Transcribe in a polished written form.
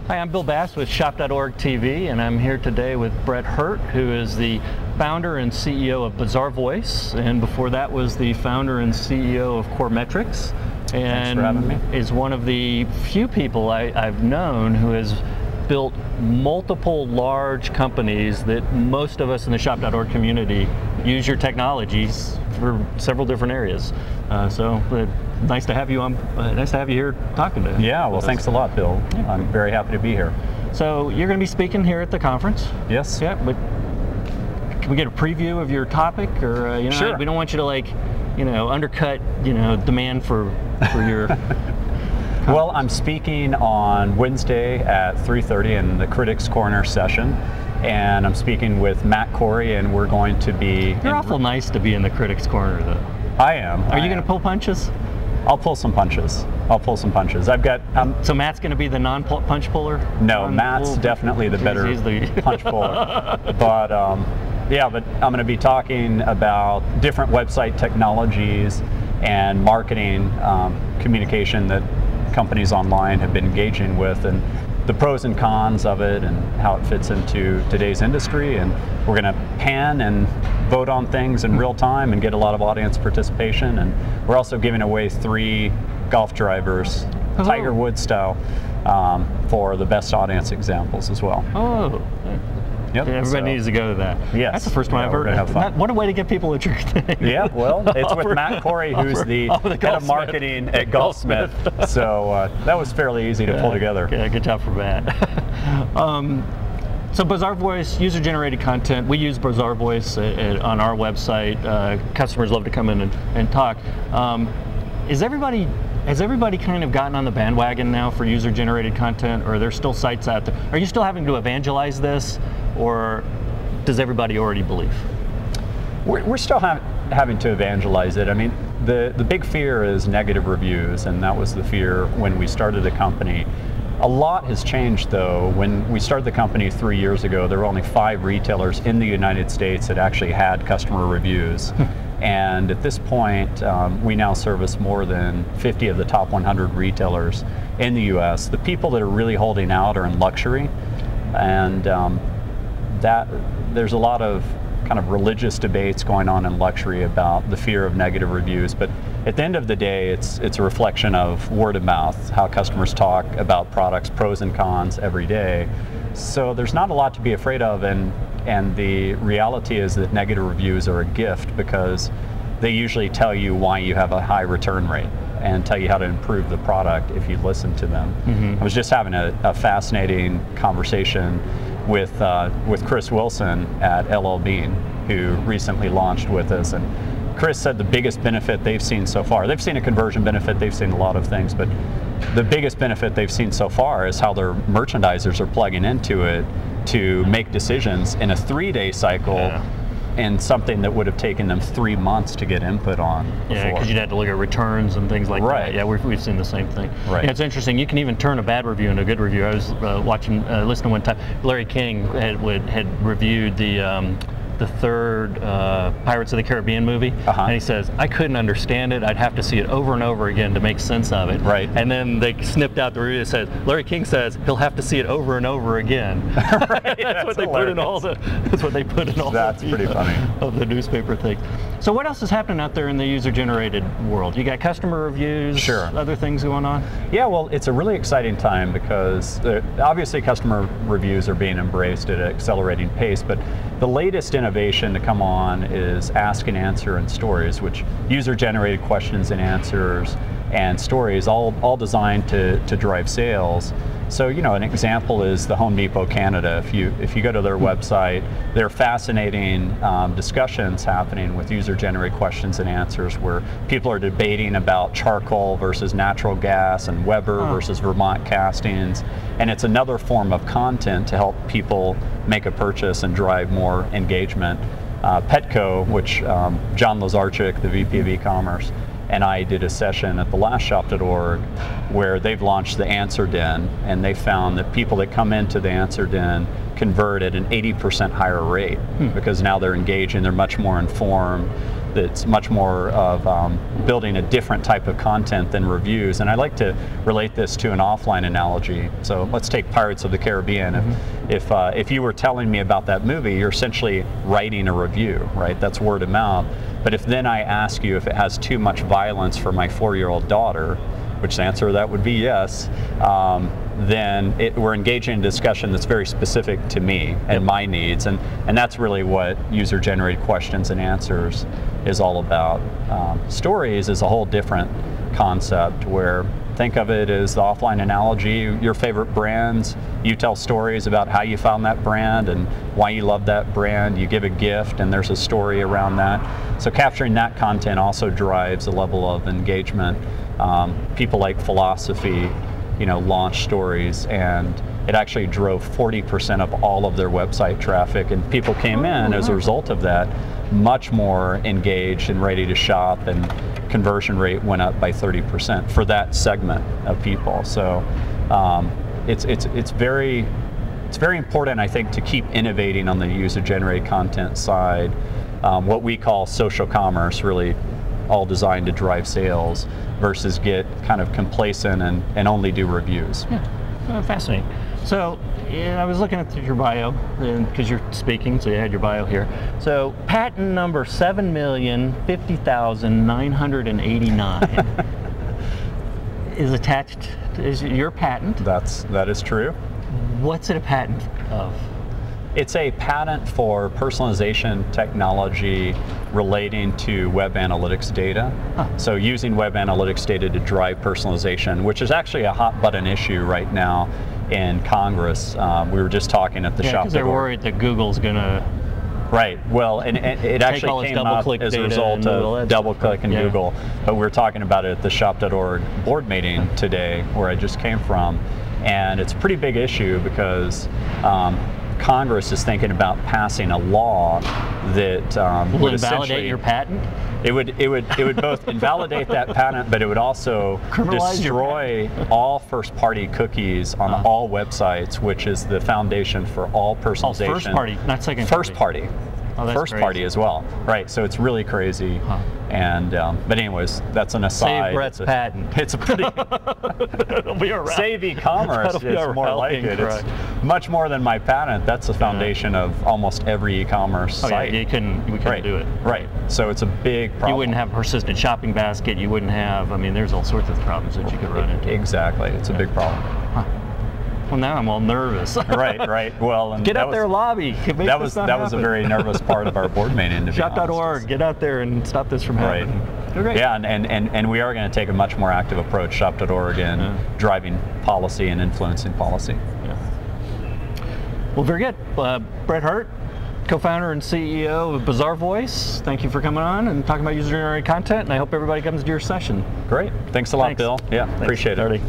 Hi, I'm Bill Bass with Shop.org TV, and I'm here today with Brett Hurt, who is the founder and CEO of Bazaarvoice, and before that was the founder and CEO of Core Metrics. And Thanks for having me. Is one of the few people I've known who has built multiple large companies that most of us in the Shop.org community use your technologies for several different areas. Nice to have you on. Nice to have you here talking to. Yeah, well, thanks a lot, Bill. I'm very happy to be here. So you're going to be speaking here at the conference. Yes. Yeah, but can we get a preview of your topic, or Sure. we don't want you to undercut demand for your. Well, I'm speaking on Wednesday at 3:30 in the Critics Corner session, and I'm speaking with Matt Corey, and we're going to be. You're awful nice to be in the Critics Corner, though. I am. Are you going to pull punches? I'll pull some punches. I've got. So Matt's going to be the non-punch puller? No, Matt's definitely the better punch puller. But but I'm going to be talking about different website technologies and marketing communication that companies online have been engaging with, and the pros and cons of it, and how it fits into today's industry. And we're going to pan and vote on things in real time and get a lot of audience participation. And we're also giving away 3 golf drivers, Tiger Woods style, for the best audience examples as well. Oh. Yep. Everybody needs to go to that. Yes. That's the first one I've heard. Have fun. What a way to get people interested. Yeah, well, it's with Matt Corey, who's the head of marketing at Golfsmith. So that was fairly easy to pull together. Yeah, good job for Matt. So Bazaarvoice, user-generated content. We use Bazaarvoice on our website. Customers love to come in and talk. Has everybody kind of gotten on the bandwagon now for user-generated content, or are there still sites out there? Are you still having to evangelize this, or does everybody already believe? We're still having to evangelize it. I mean, the big fear is negative reviews, and that was the fear when we started the company. A lot has changed, though. When we started the company 3 years ago, there were only 5 retailers in the United States that actually had customer reviews. And at this point, we now service more than 50 of the top 100 retailers in the US. The people that are really holding out are in luxury, and there's a lot of kind of religious debates going on in luxury about the fear of negative reviews. But at the end of the day, it's a reflection of word of mouth, how customers talk about products, pros and cons every day. So there's not a lot to be afraid of, and the reality is that negative reviews are a gift, because they usually tell you why you have a high return rate and tell you how to improve the product if you listen to them. Mm-hmm. I was just having a fascinating conversation with Chris Wilson at LL Bean, who recently launched with us, and Chris said the biggest benefit they've seen so far, they've seen a conversion benefit, they've seen a lot of things, but the biggest benefit they've seen so far is how their merchandisers are plugging into it to make decisions in a 3-day cycle, and something that would have taken them 3 months to get input on before. Yeah, because you'd have to look at returns and things like that. Yeah, we've seen the same thing. Right. Yeah, it's interesting. You can even turn a bad review into a good review. I was listening one time. Larry King had reviewed the third Pirates of the Caribbean movie, and he says, I couldn't understand it. I'd have to see it over and over again to make sense of it. Right. And then they snipped out the review that says, Larry King says he'll have to see it over and over again. Right. That's what they put in all the. That's what they put in all. That's pretty funny. Of the newspaper things. So what else is happening out there in the user-generated world? You got customer reviews. Sure. Other things going on. Yeah, well, it's a really exciting time, because obviously customer reviews are being embraced at an accelerating pace, but the latest innovation to come on is ask and answer and stories, which user-generated questions and answers and stories, all designed to drive sales. So, an example is the Home Depot Canada. If you go to their website, there are fascinating discussions happening with user-generated questions and answers, where people are debating about charcoal versus natural gas, and Weber versus Vermont castings. And it's another form of content to help people make a purchase and drive more engagement. Petco, which John Lazarchik, the VP of e-commerce, and I did a session at the last Shop.org where they've launched the Answer Den, and they found that people that come into the Answer Den convert at an 80% higher rate, because now they're engaging, they're much more informed. that's much more of building a different type of content than reviews. And I like to relate this to an offline analogy. So let's take Pirates of the Caribbean. If you were telling me about that movie, you're essentially writing a review, right? That's word of mouth. But if then I ask you if it has too much violence for my 4-year-old daughter, which the answer to that would be yes, then we're engaging in a discussion that's very specific to me and my needs, and that's really what user-generated questions and answers is all about. Stories is a whole different concept, where think of it as the offline analogy, your favorite brands, you tell stories about how you found that brand and why you love that brand, you give a gift and there's a story around that. So capturing that content also drives a level of engagement. People like Philosophy, launch stories, and it actually drove 40% of all of their website traffic, and people came in as a result of that much more engaged and ready to shop, and conversion rate went up by 30% for that segment of people. So it's very important, I think, to keep innovating on the user-generated content side. What we call social commerce, really all designed to drive sales, versus get kind of complacent and only do reviews. Yeah, fascinating. So I was looking at your bio, because you're speaking, so you had your bio here. So patent number 7,050,989 is attached. Is your patent? That is true. What's it a patent of? It's a patent for personalization technology relating to web analytics data. So using web analytics data to drive personalization, which is actually a hot button issue right now in Congress. We were just talking at the shop. Because they're worried that Google's going to. Right. Well, and it actually came up as a result of DoubleClick and Google. But we were talking about it at the shop.org board meeting today, where I just came from. And it's a pretty big issue because Congress is thinking about passing a law that would invalidate your patent. It would both invalidate that patent, but it would also destroy all first-party cookies on all websites, which is the foundation for all personalization. First party, not second party. First party. Oh, that's crazy. Party as well. Right. So it's really crazy. And but anyways, that's an aside. Save Brett's patent. It's a pretty save e-commerce. It's more like it. It's much more than my patent. That's the foundation of almost every e-commerce site. Yeah, we couldn't do it. Right. So it's a big problem. You wouldn't have a persistent shopping basket. You wouldn't have. I mean, there's all sorts of problems that you could run into. Exactly. It's a big problem. Well, now I'm all nervous. Right. Well, and get out there, lobby. That was a very nervous part of our board meeting. Shop.org, get out there and stop this from happening. Right. Yeah, and we are going to take a much more active approach, Shop.org, in driving policy and influencing policy. Yeah. Well, very good. Brett Hart, co-founder and CEO of Bazaarvoice. Thank you for coming on and talking about user-generated content, and I hope everybody comes to your session. Great. Thanks a lot, Bill. Yeah, appreciate it.